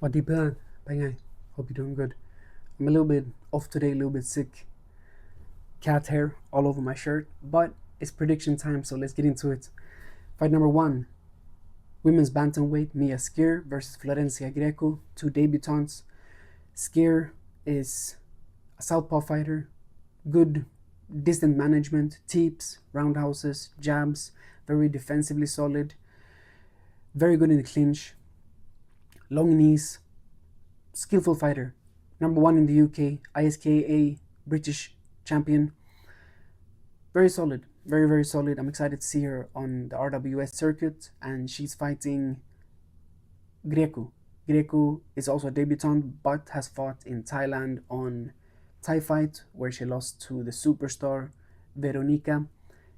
What deep plan? Bang. Hope you're doing good. I'm a little bit off today, a little bit sick. Cat hair all over my shirt, but it's prediction time, so let's get into it. Fight number one, women's bantamweight Mia Skir versus Florencia Greco, two debutantes. Skir is a southpaw fighter, good distance management, teeps, roundhouses, jabs, very defensively solid, very good in the clinch, long knees, skillful fighter. Number one in the UK, ISKA British champion. Very solid, very solid. I'm excited to see her on the RWS circuit, and she's fighting Greco. Greco is also a debutant, but has fought in Thailand on Thai Fight, where she lost to the superstar Veronica.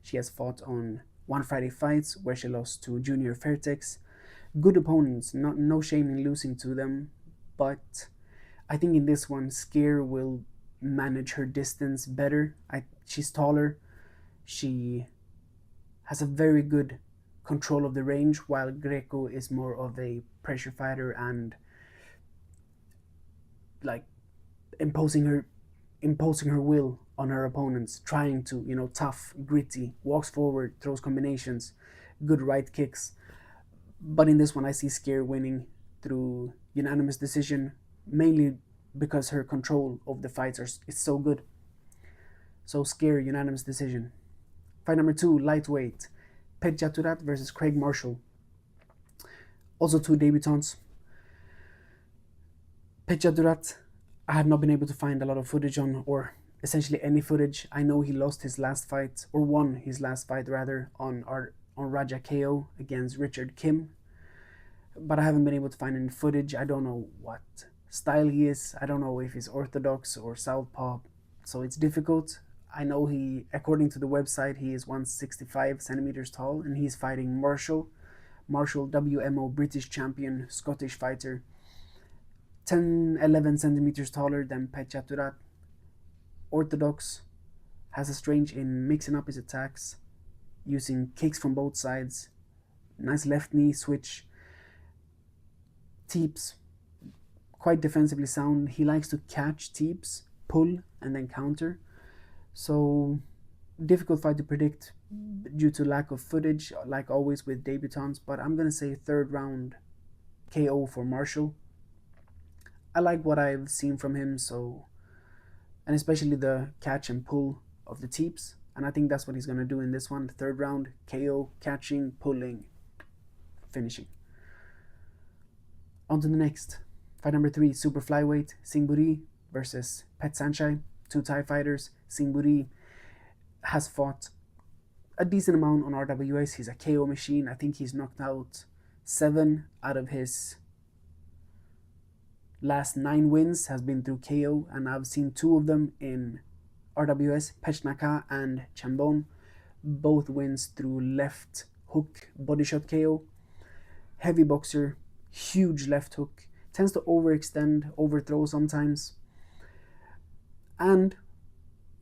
She has fought on One Friday Fights, where she lost to Junior Fairtex. Good opponents, no shame in losing to them, but I think in this one, Scare will manage her distance better. She's taller. She has a very good control of the range, while Greco is more of a pressure fighter and like imposing her will on her opponents, trying to, tough, gritty, walks forward, throws combinations, good right kicks. But in this one, I see Scare winning through unanimous decision, mainly because her control of the fights is so good. So Scare, unanimous decision. Fight number two, lightweight, Pet Jaturat versus Craig Marshall. Also two debutants. Pet Jaturat, I have not been able to find a lot of footage on, or essentially any footage. I know he lost his last fight, or won his last fight rather, on Raja KO against Richard Kim. But I haven't been able to find any footage. I don't know what style he is. I don't know if he's orthodox or southpaw. So it's difficult. I know according to the website, he is 165 centimeters tall, and he's fighting Marshall WMO British champion, Scottish fighter, 10-11 centimeters taller than Pet Jaturat. Orthodox, has a strange in mixing up his attacks, using kicks from both sides, nice left knee switch, teeps, quite defensively sound. He likes to catch teeps, pull, and then counter. So difficult fight to predict due to lack of footage, like always with debutants, but I'm gonna say third round KO for Marshall. I like what I've seen from him, so, and especially the catch and pull of the teeps, and I think that's what he's gonna do in this one. Third round KO, catching, pulling, finishing. On to the next. Fight number three, super flyweight, Singburi versus Pet Sanchai, two Thai fighters. Singburi has fought a decent amount on RWS. He's a KO machine. I think he's knocked out 7 out of his last 9 wins has been through KO, and I've seen 2 of them in RWS, Pechnaka and Chambon. Both wins through left hook body shot KO. Heavy boxer, huge left hook, tends to overextend, overthrow sometimes. And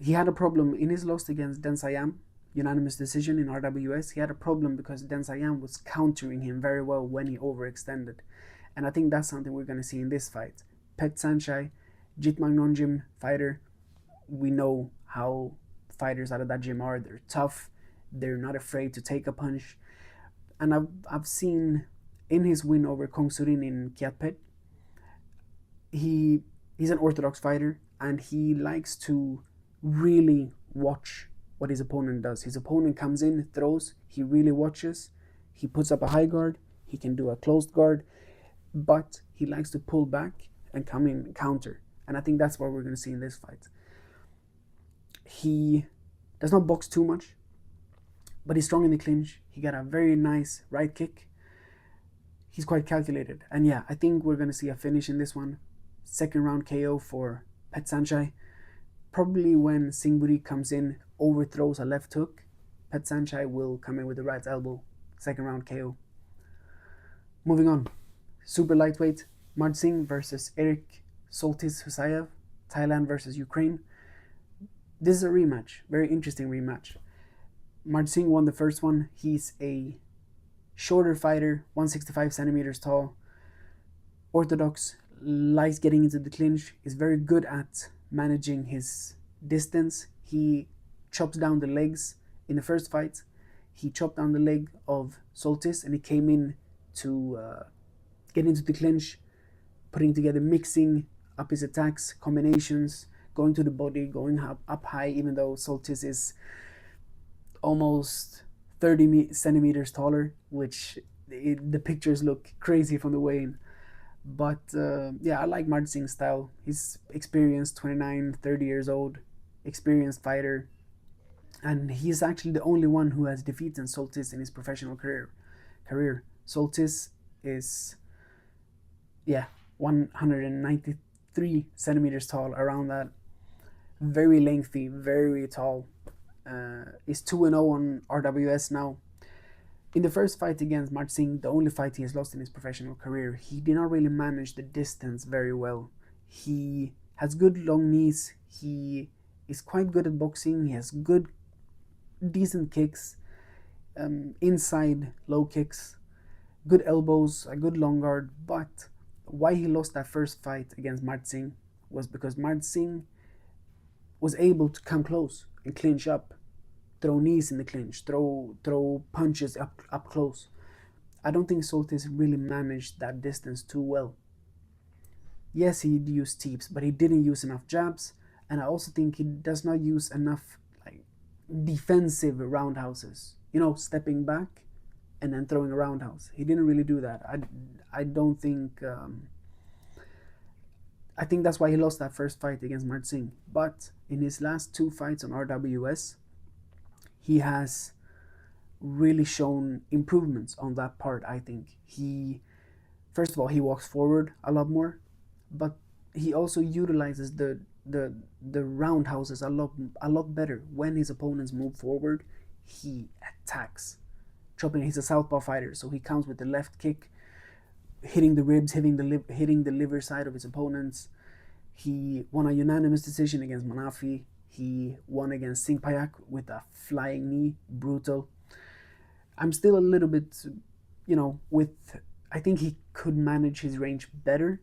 he had a problem in his loss against Densayam, unanimous decision in RWS. He had a problem because Densayam was countering him very well when he overextended. And I think that's something we're going to see in this fight. Pet Sanchai, Jitmagnon gym fighter. We know how fighters out of that gym are. They're tough. They're not afraid to take a punch. And I've seen in his win over Kong Surin in Kiatpet, he's an orthodox fighter, and he likes to really watch what his opponent does. His opponent comes in, throws, he really watches, he puts up a high guard, he can do a closed guard, but he likes to pull back and come in and counter. And I think that's what we're going to see in this fight. He does not box too much, but he's strong in the clinch. He got a very nice right kick. He's quite calculated. And yeah, I think we're going to see a finish in this one. Second round KO for Pet Sanchai. Probably when Singburi comes in, overthrows a left hook, Pet Sanchai will come in with the right elbow. Second round KO. Moving on. Super lightweight, Marj Singh versus Eric Soltis Husayev, Thailand versus Ukraine. This is a rematch, very interesting rematch. Marj Singh won the first one. He's a shorter fighter, 165 centimeters tall, Orthodox likes getting into the clinch, is very good at managing his distance. He chops down the legs in the first fight. He chopped down the leg of Soltis and he came in to get into the clinch, putting together, mixing up his attacks, combinations, going to the body, going up high, even though Soltis is almost 30 centimeters taller, which the pictures look crazy from the way in. But yeah, I like Martin Singh's style. He's experienced, 29, 30 years old, experienced fighter, and he's actually the only one who has defeated Soltis in his professional career. Soltis is, yeah, 193 centimeters tall, around that. Very lengthy, very tall. Is 2-0 on RWS now. In the first fight against Martin Singh, the only fight he has lost in his professional career, he did not really manage the distance very well. He has good long knees. He is quite good at boxing. He has good, decent kicks, inside low kicks, good elbows, a good long guard. But why he lost that first fight against Martin Singh was because Martin Singh was able to come close and clinch up, throw knees in the clinch, throw punches up close. I don't think Soltis really managed that distance too well. Yes, he used teeps, but he didn't use enough jabs, and I also think he does not use enough like defensive roundhouses. You know, stepping back and then throwing a roundhouse. He didn't really do that. I don't think. I think that's why he lost that first fight against Martin Singh. But in his last two fights on RWS, he has really shown improvements on that part. I think he, first of all, he walks forward a lot more, but he also utilizes the roundhouses a lot better. When his opponents move forward, he attacks. Chopping, he's a southpaw fighter, so he counts with the left kick, hitting the ribs, hitting the liver side of his opponents. He won a unanimous decision against Manafi. He won against Singh Payak with a flying knee, brutal. I'm still a little bit, with. I think he could manage his range better.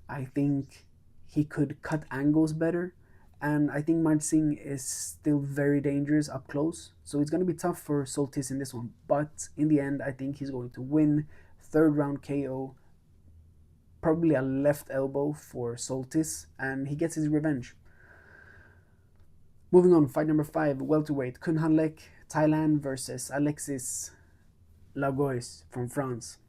I think he could cut angles better. And I think Martin Singh is still very dangerous up close. So it's going to be tough for Soltis in this one. But in the end, I think he's going to win. Third round KO. Probably a left elbow for Soltis. And he gets his revenge. Moving on, fight number 5, welterweight. Kun Han Lek, Thailand versus Alexis Lagois from France.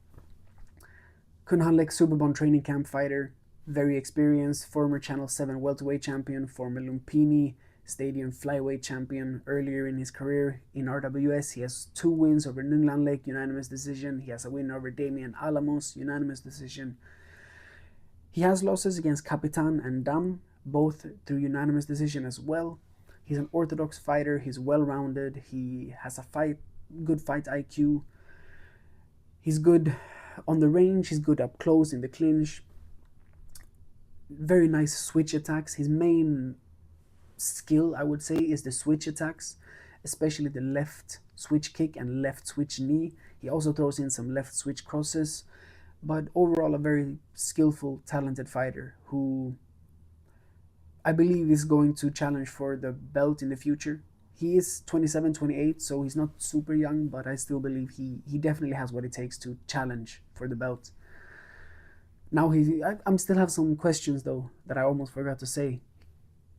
Kun Han Lek, Superbond training camp fighter. Very experienced, former Channel 7 welterweight champion, former Lumpini Stadium flyweight champion. Earlier in his career in RWS, he has 2 wins over Nung Lan Lek, unanimous decision. He has a win over Damian Alamos, unanimous decision. He has losses against Capitan and Dam, both through unanimous decision as well. He's an orthodox fighter. He's well-rounded. He has a good fight IQ. He's good on the range. He's good up close in the clinch. Very nice switch attacks. His main skill, I would say, is the switch attacks, especially the left switch kick and left switch knee. He also throws in some left switch crosses, but overall a very skillful, talented fighter who I believe is going to challenge for the belt in the future. He is 27, 28, so he's not super young, but I still believe he definitely has what it takes to challenge for the belt. Now I'm still have some questions though that I almost forgot to say.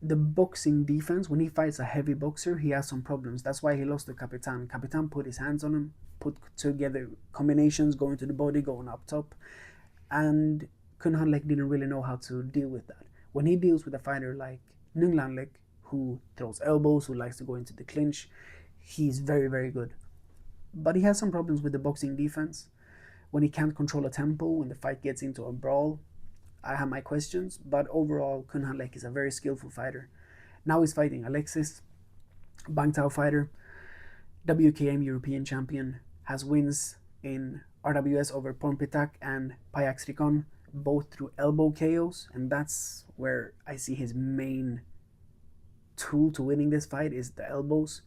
The boxing defense, when he fights a heavy boxer, he has some problems. That's why he lost to Capitan. Capitan put his hands on him, put together combinations, going to the body, going up top, and Kun Han Lek didn't really know how to deal with that. When he deals with a fighter like Nung Lan Lek, who throws elbows, who likes to go into the clinch, he's very, very good. But he has some problems with the boxing defense. When he can't control a tempo, when the fight gets into a brawl, I have my questions. But overall, Kun Han Lek is a very skillful fighter. Now he's fighting Alexis, Bang Tao fighter, WKM European champion, has wins in RWS over Pornpitak and Payak Srikon, both through elbow KOs, and that's where I see his main tool to winning this fight is the elbows.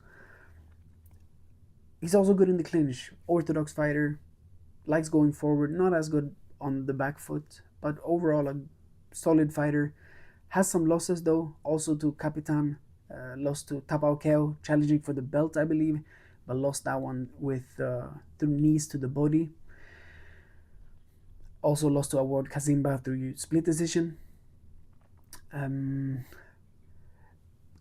He's also good in the clinch, orthodox fighter, likes going forward, not as good on the back foot, but overall a solid fighter. Has some losses though, also to Capitan, lost to Tapao Keo, challenging for the belt, I believe, but lost that one with through knees to the body. Also lost to Award Kazimba through split decision. Um,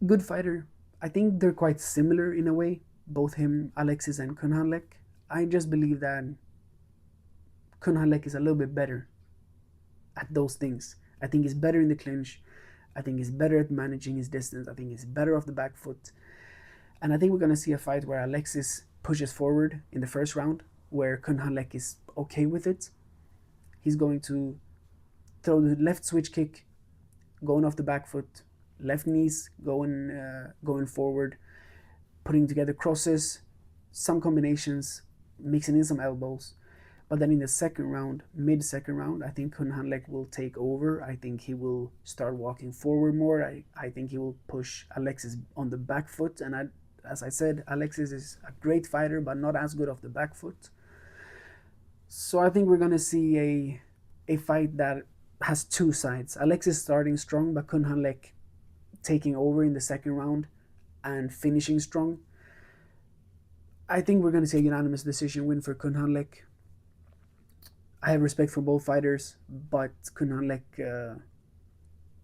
Good fighter. I think they're quite similar in a way, both him, Alexis, and Kunhanlek. I just believe that Kunhanlek is a little bit better at those things. I think he's better in the clinch. I think he's better at managing his distance. I think he's better off the back foot. And I think we're going to see a fight where Alexis pushes forward in the first round, where Kunhanlek is okay with it. He's going to throw the left switch kick, going off the back foot, left knees going forward, putting together crosses, some combinations, mixing in some elbows. But then in the second round, mid second round, I think Kun Hanlek will take over. I think he will start walking forward more. I think he will push Alexis on the back foot. And as I said, Alexis is a great fighter, but not as good off the back foot. So I think we're going to see a fight that has two sides. Alexis starting strong, but Kun Hanlek taking over in the second round and finishing strong. I think we're going to see a unanimous decision win for Kun Hanlek. I have respect for both fighters, but Kun Hanlek,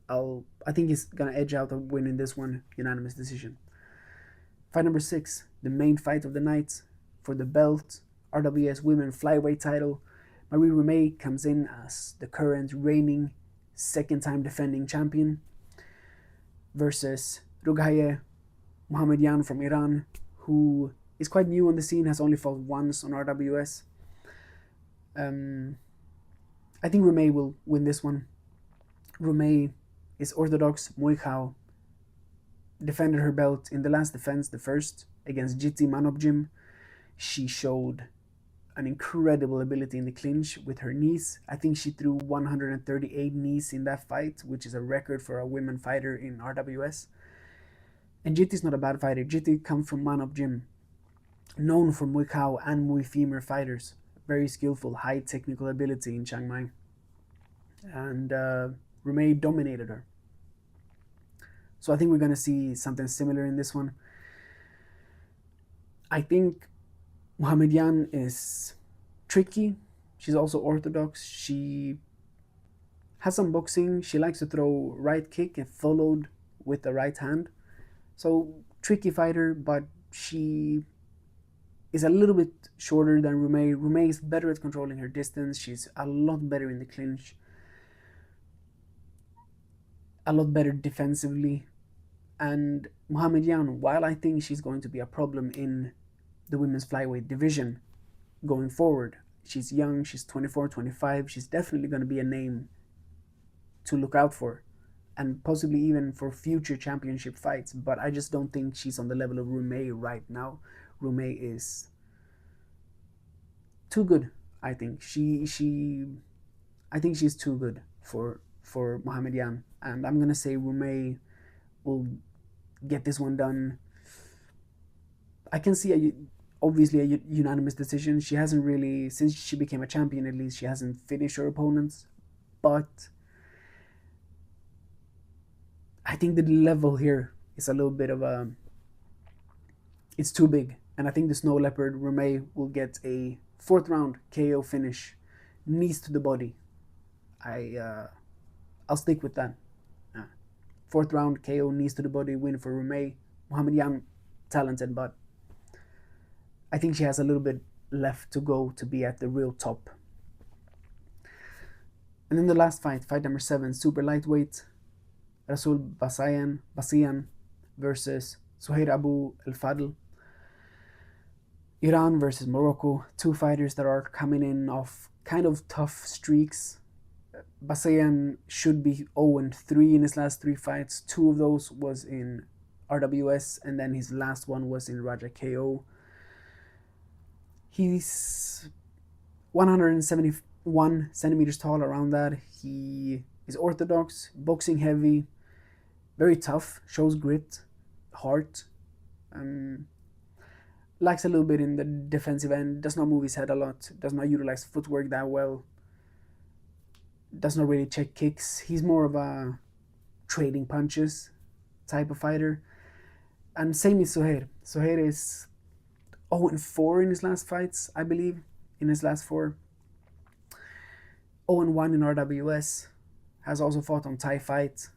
I think he's going to edge out a win in this one, unanimous decision. Fight number 6, the main fight of the night for the belt, RWS Women Flyweight title. Marie Rumey comes in as the current reigning second-time defending champion versus Rughaye Mohammedian from Iran, who is quite new on the scene, has only fought once on RWS. I think Rumey will win this one. Rumey is orthodox Muay Thai, defended her belt in the last defense, the first, against Jiti Manobjim. She showed an incredible ability in the clinch with her knees. I think she threw 138 knees in that fight, which is a record for a women fighter in RWS. And Jiti's not a bad fighter. Jiti comes from Manobjim, known for Muay Thai and Muay femur fighters. Very skillful, high technical ability in Chiang Mai. And Rumey dominated her. So I think we're going to see something similar in this one. I think Mohammedian is tricky. She's also orthodox. She has some boxing. She likes to throw right kick and followed with the right hand. So tricky fighter, but she is a little bit shorter than Rumey. Rumey is better at controlling her distance. She's a lot better in the clinch. A lot better defensively. And Mohammedian, while I think she's going to be a problem in the women's flyweight division going forward, she's young, she's 24, 25, she's definitely going to be a name to look out for, and possibly even for future championship fights, but I just don't think she's on the level of Rumey right now. Rumey is too good, I think. I think she's too good for Mohammedian, and I'm going to say Rumey will get this one done. I can see obviously a unanimous decision. She hasn't really, since she became a champion at least, she hasn't finished her opponents, but I think the level here is a little bit of it's too big, and I think the Snow Leopard Rumey will get a 4th round KO finish, knees to the body. I'll stick with that. 4th round KO, knees to the body, win for Rumey. Mohammedian, talented, but I think she has a little bit left to go to be at the real top. And then the last fight, fight number 7, super lightweight, Rasul Basian versus Suhair Abu El Fadl. Iran versus Morocco, 2 fighters that are coming in off kind of tough streaks. Basian should be 0-3 in his last 3 fights. 2 of those was in RWS, and then his last one was in Raja KO. He's 171 centimeters tall, around that. He is orthodox, boxing heavy, very tough, shows grit, heart. Lacks a little bit in the defensive end, does not move his head a lot, does not utilize footwork that well. does not really check kicks. He's more of a trading punches type of fighter. And same is Suhair. Suhair is 0-4 in his last fights, I believe. In his last four, 0-1 in RWS. Has also fought on Thai fights.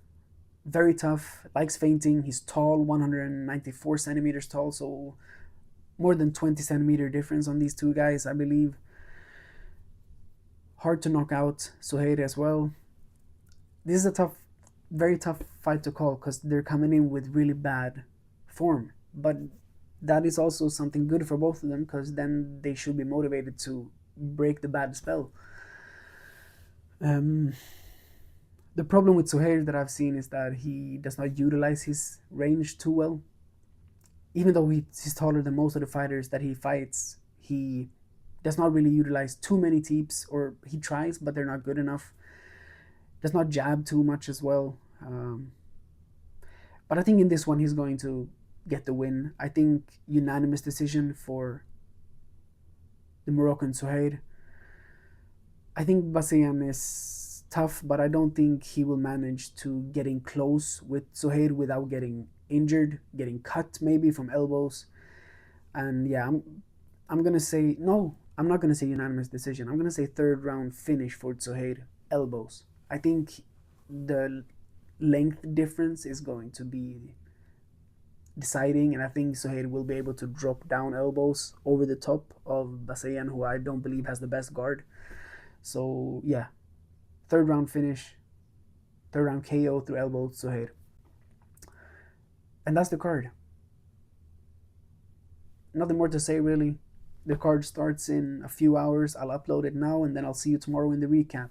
Very tough. Likes feinting. He's tall, 194 centimeters tall, so more than 20 centimeter difference on these two guys, I believe. Hard to knock out Suhair as well. This is a tough, very tough fight to call because they're coming in with really bad form. But that is also something good for both of them because then they should be motivated to break the bad spell. Um, the problem with Suhair that I've seen is that he does not utilize his range too well. Even though he's taller than most of the fighters that he fights, he does not really utilize too many teeps, or he tries, but they're not good enough. Does not jab too much as well. But I think in this one he's going to get the win. I think unanimous decision for the Moroccan Suhair. I think Basayan is tough, but I don't think he will manage to getting close with Suhair without getting injured, getting cut maybe from elbows. And yeah, I'm gonna say no. I'm not gonna say unanimous decision. I'm gonna say third round finish for Suhair, elbows. I think the length difference is going to be deciding, and I think Suhail will be able to drop down elbows over the top of Basayan, who I don't believe has the best guard. So yeah, third round finish, third round KO through elbows, Suhail. And that's the card. Nothing more to say really. The card starts in a few hours. I'll upload it now and then I'll see you tomorrow in the recap.